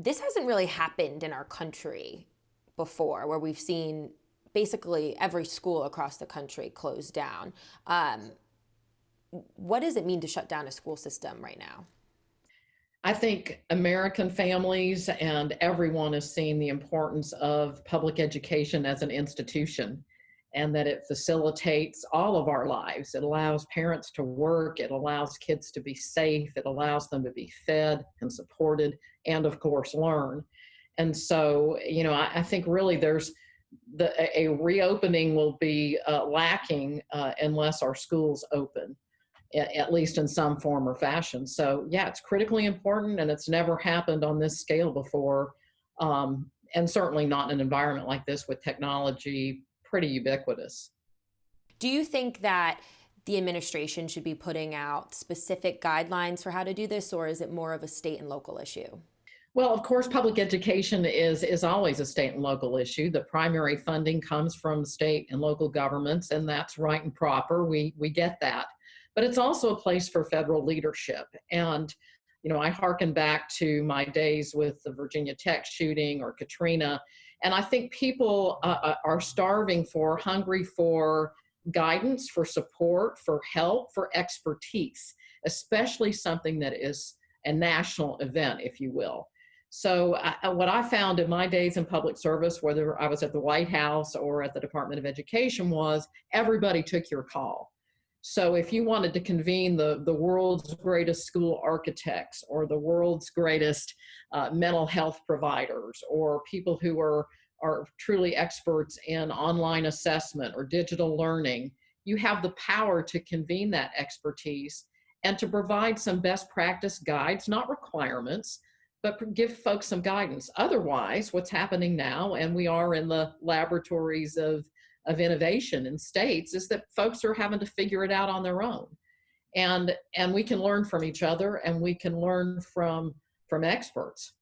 This hasn't really happened in our country before, where we've seen basically every school across the country close down. Um, what does it mean to shut down a school system right now? I think American families and everyone is seeing the importance of public education as an institution and that it facilitates all of our lives. It allows parents to work, it allows kids to be safe, it allows them to be fed and supported, and of course, learn. And so, I think really a reopening will be lacking unless our schools open at least in some form or fashion. So, yeah, it's critically important, and it's never happened on this scale before, and certainly not in an environment like this with technology pretty ubiquitous. Do you think that the administration should be putting out specific guidelines for how to do this, or is it more of a state and local issue? Well, of course, public education is always a state and local issue. The primary funding comes from state and local governments, and that's right and proper. We get that, but it's also a place for federal leadership. And I hearken back to my days with the Virginia Tech shooting or Katrina, and I think people are hungry for guidance, for support, for help, for expertise, especially something that is a national event, if you will. So, what I found in my days in public service, whether I was at the White House or at the Department of Education, was everybody took your call. So, if you wanted to convene the world's greatest school architects or the world's greatest mental health providers or people who are truly experts in online assessment or digital learning, you have the power to convene that expertise and to provide some best practice guides, not requirements, but give folks some guidance. Otherwise, what's happening now, and we are in the laboratories of innovation in states, is that folks are having to figure it out on their own. And we can learn from each other, and we can learn from experts.